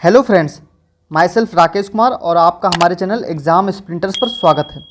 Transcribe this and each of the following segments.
Hello friends, my self Rakesh Kumar और आपका हमारे चैनल एग्ज़ाम स्प्रिंटर्स पर स्वागत है।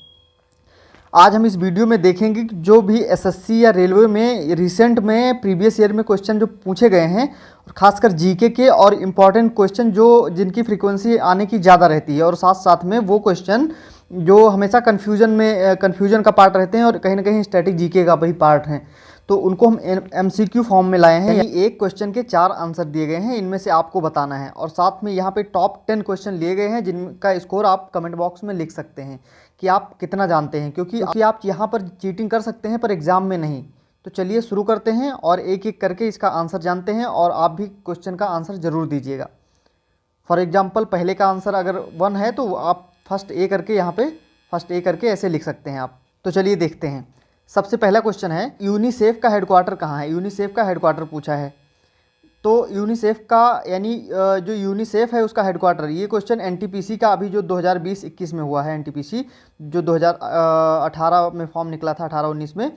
आज हम इस वीडियो में देखेंगे कि जो भी एसएससी या रेलवे में रिसेंट में प्रीवियस ईयर में क्वेश्चन जो पूछे गए हैं और ख़ासकर जीके के और इम्पॉर्टेंट क्वेश्चन जो जिनकी फ्रीक्वेंसी आने की ज़्यादा रहती है और साथ साथ में वो क्वेश्चन जो हमेशा कन्फ्यूजन का पार्ट रहते हैं और कहीं ना कहीं स्टैटिक जीके का भी पार्ट हैं, तो उनको हम एमसीक्यू फॉर्म में लाए हैं। एक क्वेश्चन के 4 आंसर दिए गए हैं, इनमें से आपको बताना है और साथ में यहाँ पे टॉप 10 क्वेश्चन लिए गए हैं जिनका स्कोर आप कमेंट बॉक्स में लिख सकते हैं कि आप कितना जानते हैं, क्योंकि आप यहाँ पर चीटिंग कर सकते हैं पर एग्ज़ाम में नहीं। तो चलिए शुरू करते हैं और एक एक करके इसका आंसर जानते हैं और आप भी क्वेश्चन का आंसर ज़रूर दीजिएगा। फॉर एग्जाम्पल पहले का आंसर अगर 1 है तो आप फर्स्ट ए करके यहाँ पे फर्स्ट ए करके ऐसे लिख सकते हैं आप। तो चलिए देखते हैं। सबसे पहला क्वेश्चन है, यूनिसेफ का हेडक्वार्टर कहाँ है। यूनिसेफ का हेडक्वार्टर पूछा है, तो यूनिसेफ का यानी जो यूनिसेफ है उसका हेडक्वार्टर, ये क्वेश्चन एनटीपीसी का अभी जो 2020-21 में हुआ है, एनटीपीसी जो 2018 में फॉर्म निकला था 18-19 में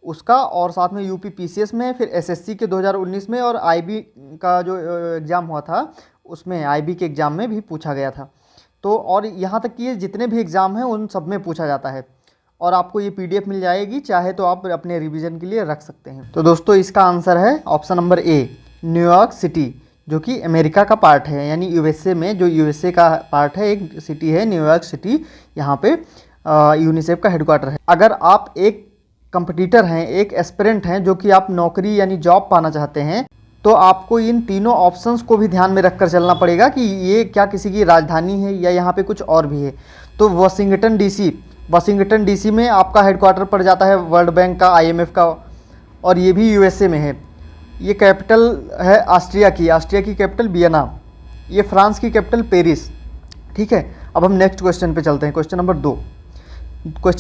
उसका, और साथ में यूपी पीसीएस में, फिर एसएससी के 2019 में और आईबी का जो एग्ज़ाम हुआ था उसमें आईबी के एग्ज़ाम में भी पूछा गया था। तो और यहाँ तक कि ये जितने भी एग्ज़ाम हैं उन सब में पूछा जाता है और आपको ये पीडीएफ मिल जाएगी, चाहे तो आप अपने रिवीजन के लिए रख सकते हैं। तो दोस्तों इसका आंसर है option number A, New York city, जो कि अमेरिका का पार्ट है, यानी यूएसए में जो यूएसए का पार्ट है एक सिटी है न्यूयॉर्क सिटी, यहाँ पे यूनिसेफ का हेडक्वार्टर है। अगर आप एक कंपटीटर हैं, एक एस्पिरेंट हैं जो कि आप नौकरी यानी जॉब पाना चाहते हैं, तो आपको इन तीनों ऑप्शंस को भी ध्यान में रखकर चलना पड़ेगा कि ये क्या किसी की राजधानी है या यहाँ पे कुछ और भी है। तो वाशिंगटन डीसी में आपका हेडक्वार्टर पड़ जाता है वर्ल्ड बैंक का, आईएमएफ का, और ये भी यूएसए में है। ये कैपिटल है ऑस्ट्रिया की कैपिटल वियना। ये फ्रांस की कैपिटल पेरिस। ठीक है, अब हम नेक्स्ट क्वेश्चन पे चलते हैं। क्वेश्चन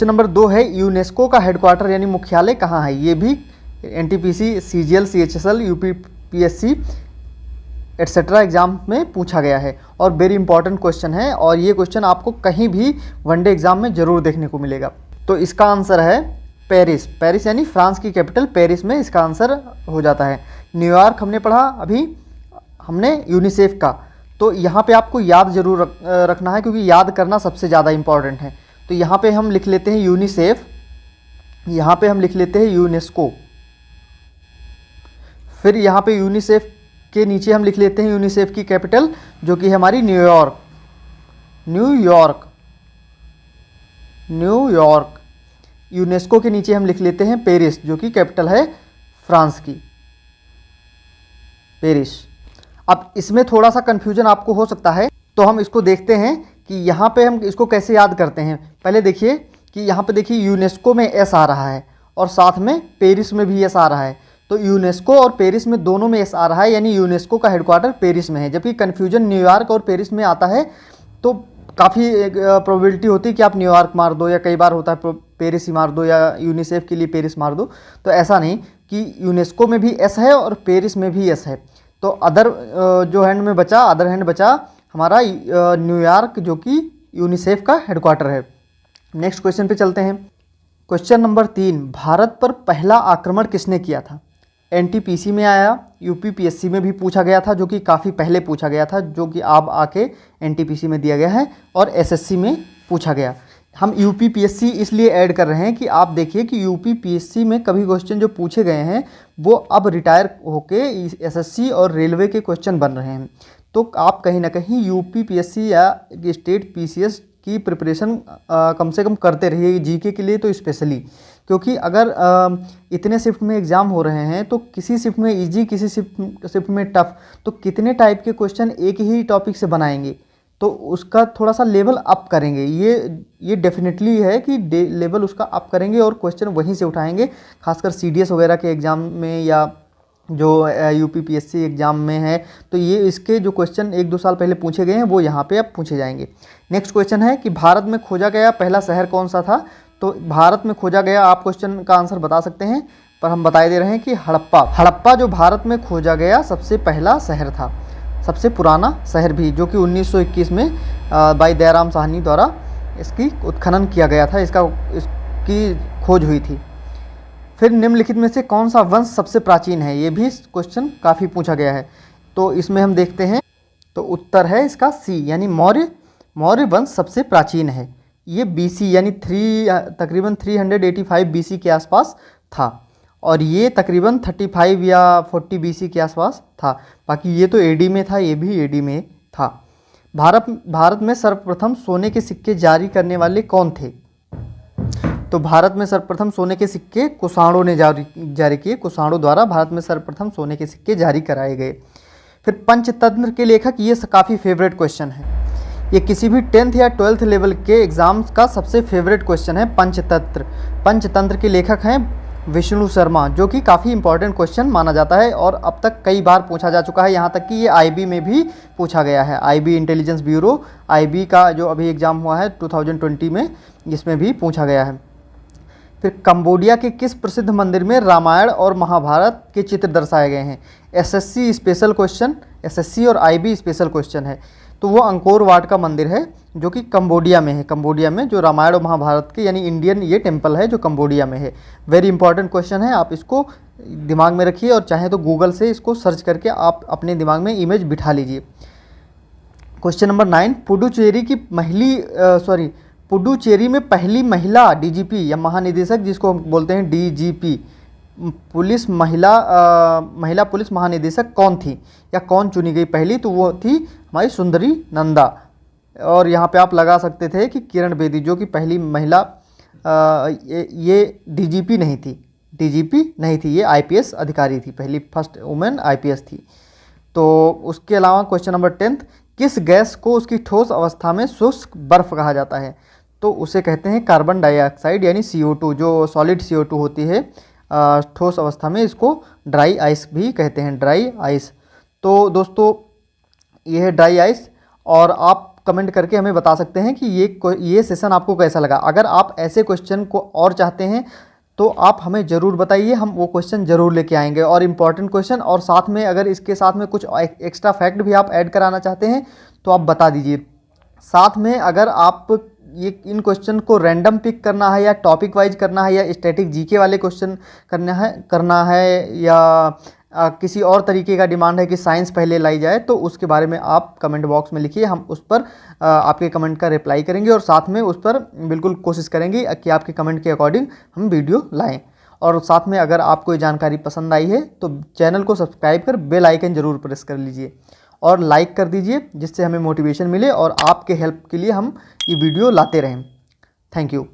नंबर 2 है, यूनेस्को का हेडक्वार्टर यानी मुख्यालय कहाँ है। ये भी NTPC, CGL, CHSL, UPPSC etcetera exam में पूछा गया है और वेरी इंपॉर्टेंट क्वेश्चन है और ये क्वेश्चन आपको कहीं भी वनडे एग्जाम में ज़रूर देखने को मिलेगा। तो इसका आंसर है पेरिस यानी फ्रांस की कैपिटल पेरिस में इसका आंसर हो जाता है। न्यूयॉर्क हमने पढ़ा अभी हमने यूनिसेफ का, तो यहाँ पे आपको याद ज़रूर रखना है क्योंकि याद करना सबसे ज़्यादा इंपॉर्टेंट है। तो यहाँ पे हम लिख लेते हैं यूनिसेफ, यहाँ पे हम लिख लेते हैं यूनेस्को, फिर यहाँ पे यूनिसेफ के नीचे हम लिख लेते हैं यूनिसेफ की कैपिटल जो कि है हमारी न्यूयॉर्क। यूनेस्को के नीचे हम लिख लेते हैं पेरिस जो कि कैपिटल है फ्रांस की, पेरिस। अब इसमें थोड़ा सा कंफ्यूजन आपको हो सकता है, तो हम इसको देखते हैं कि यहाँ पे हम इसको कैसे याद करते हैं। पहले देखिए कि यहाँ पे देखिए यूनेस्को में एस आ रहा है और साथ में पेरिस में भी एस आ रहा है, तो यूनेस्को और पेरिस में दोनों में एस आ रहा है, यानी यूनेस्को का हेडक्वार्टर पेरिस में है। जबकि कन्फ्यूजन न्यूयॉर्क और पेरिस में आता है तो काफ़ी प्रोबेबिलिटी होती है कि आप न्यूयॉर्क मार दो, या कई बार होता है पेरिस ही मार दो, या यूनिसेफ के लिए पेरिस मार दो। तो ऐसा नहीं कि यूनेस्को में भी एस है और पेरिस में भी एस है। तो अदर हैंड बचा हमारा न्यूयॉर्क जो कि यूनिसेफ का हेडक्वार्टर है। नेक्स्ट क्वेश्चन पे चलते हैं। क्वेश्चन नंबर 3, भारत पर पहला आक्रमण किसने किया था। एनटीपीसी में आया, यूपीपीएससी में भी पूछा गया था जो कि काफ़ी पहले पूछा गया था, जो कि अब आके एनटीपीसी में दिया गया है, और एसएससी में पूछा गया। हम यूपीपीएससी इसलिए ऐड कर रहे हैं कि आप देखिए कि यूपीपीएससी में कभी क्वेश्चन जो पूछे गए हैं वो अब रिटायर होके एसएससी और रेलवे के क्वेश्चन बन रहे हैं। तो आप कहीं ना कहीं यूपीपीएससी या स्टेट पीसीएस की प्रिपरेशन कम से कम करते रहिए, जीके के लिए तो स्पेशली, क्योंकि अगर इतने शिफ्ट में एग्ज़ाम हो रहे हैं तो किसी शिफ्ट में इजी, किसी शिफ्ट में टफ, तो कितने टाइप के क्वेश्चन एक ही टॉपिक से बनाएंगे, तो उसका थोड़ा सा लेवल अप करेंगे। ये डेफिनेटली है कि लेवल उसका अप करेंगे और क्वेश्चन वहीं से उठाएंगे, खासकर सीडीएस वगैरह के एग्ज़ाम में या जो यूपीपीएससी एग्ज़ाम में है। तो ये इसके जो क्वेश्चन 1-2 साल पहले पूछे गए हैं वो यहाँ पे अब पूछे जाएंगे। नेक्स्ट क्वेश्चन है कि भारत में खोजा गया पहला शहर कौन सा था। तो भारत में खोजा गया, आप क्वेश्चन का आंसर बता सकते हैं पर हम बता दे रहे हैं कि हड़प्पा जो भारत में खोजा गया सबसे पहला शहर था, सबसे पुराना शहर भी, जो कि 1921 में भाई दयाराम साहनी द्वारा इसकी उत्खनन किया गया था, इसकी खोज हुई थी। फिर निम्नलिखित में से कौन सा वंश सबसे प्राचीन है, ये भी क्वेश्चन काफ़ी पूछा गया है। तो इसमें हम देखते हैं तो उत्तर है इसका सी, यानी मौर्य वंश सबसे प्राचीन है। ये BC यानी तकरीबन 385 BC के आसपास था, और ये तकरीबन 35 या 40 BC के आसपास था। बाकी ये तो AD में था, ये भी AD में था। भारत में सर्वप्रथम सोने के सिक्के जारी करने वाले कौन थे? तो भारत में सर्वप्रथम सोने के सिक्के कुषाणों ने जारी किए। कुषाणों द्वारा भारत में सर्वप्रथम सोने के सिक्के जारी कराए गए। फिर पंचतंत्र के लेखक, ये काफ़ी फेवरेट क्वेश्चन है। ये किसी भी 10th या 12th लेवल के एग्जाम्स का सबसे फेवरेट क्वेश्चन है। पंचतंत्र के लेखक हैं विष्णु शर्मा, जो कि काफ़ी इंपॉर्टेंट क्वेश्चन माना जाता है और अब तक कई बार पूछा जा चुका है। यहाँ तक कि ये IB में भी पूछा गया है। IB इंटेलिजेंस ब्यूरो, IB का जो अभी एग्ज़ाम हुआ है 2020 में, इसमें भी पूछा गया है। फिर कंबोडिया के किस प्रसिद्ध मंदिर में रामायण और महाभारत के चित्र दर्शाए गए हैं? SSC स्पेशल क्वेश्चन, SSC और IB स्पेशल क्वेश्चन है। तो वो अंकोर वाट का मंदिर है, जो कि कंबोडिया में है। कंबोडिया में जो रामायण और महाभारत के यानी इंडियन ये टेम्पल है जो कंबोडिया में है। वेरी इंपॉर्टेंट क्वेश्चन है, आप इसको दिमाग में रखिए और चाहे तो गूगल से इसको सर्च करके आप अपने दिमाग में इमेज बिठा लीजिए। क्वेश्चन नंबर 9, पुडुचेरी में पहली महिला DGP या महानिदेशक, जिसको बोलते हैं DGP, महिला पुलिस महानिदेशक कौन थी या कौन चुनी गई पहली? तो वो थी हमारी सुंदरी नंदा। और यहाँ पे आप लगा सकते थे कि किरण बेदी, जो कि पहली महिला, ये DGP नहीं थी, ये IPS अधिकारी थी, पहली फर्स्ट वुमेन IPS थी। तो उसके अलावा क्वेश्चन नंबर 10, किस गैस को उसकी ठोस अवस्था में शुष्क बर्फ कहा जाता है? तो उसे कहते हैं कार्बन डाइऑक्साइड यानी CO2, जो सॉलिड CO2 होती है ठोस अवस्था में, इसको ड्राई आइस भी कहते हैं, ड्राई आइस। तो दोस्तों ये है ड्राई आइस, और आप कमेंट करके हमें बता सकते हैं कि ये सेशन आपको कैसा लगा। अगर आप ऐसे क्वेश्चन को और चाहते हैं तो आप हमें ज़रूर बताइए, हम वो क्वेश्चन ज़रूर लेके आएंगे, और इम्पॉर्टेंट क्वेश्चन, और साथ में अगर इसके साथ में कुछ एक्स्ट्रा फैक्ट भी आप ऐड कराना चाहते हैं तो आप बता दीजिए। साथ में अगर आप इन क्वेश्चन को रैंडम पिक करना है या टॉपिक वाइज करना है या स्टैटिक GK वाले क्वेश्चन करना है या किसी और तरीके का डिमांड है कि साइंस पहले लाई जाए, तो उसके बारे में आप कमेंट बॉक्स में लिखिए, हम उस पर आपके कमेंट का रिप्लाई करेंगे और साथ में उस पर बिल्कुल कोशिश करेंगे कि आपके कमेंट के अकॉर्डिंग हम वीडियो लाएं। और साथ में अगर आपको ये जानकारी पसंद आई है तो चैनल को सब्सक्राइब कर बेल आइकन ज़रूर प्रेस कर लीजिए और लाइक कर दीजिए, जिससे हमें मोटिवेशन मिले और आपके हेल्प के लिए हम ये वीडियो लाते रहें। Thank you.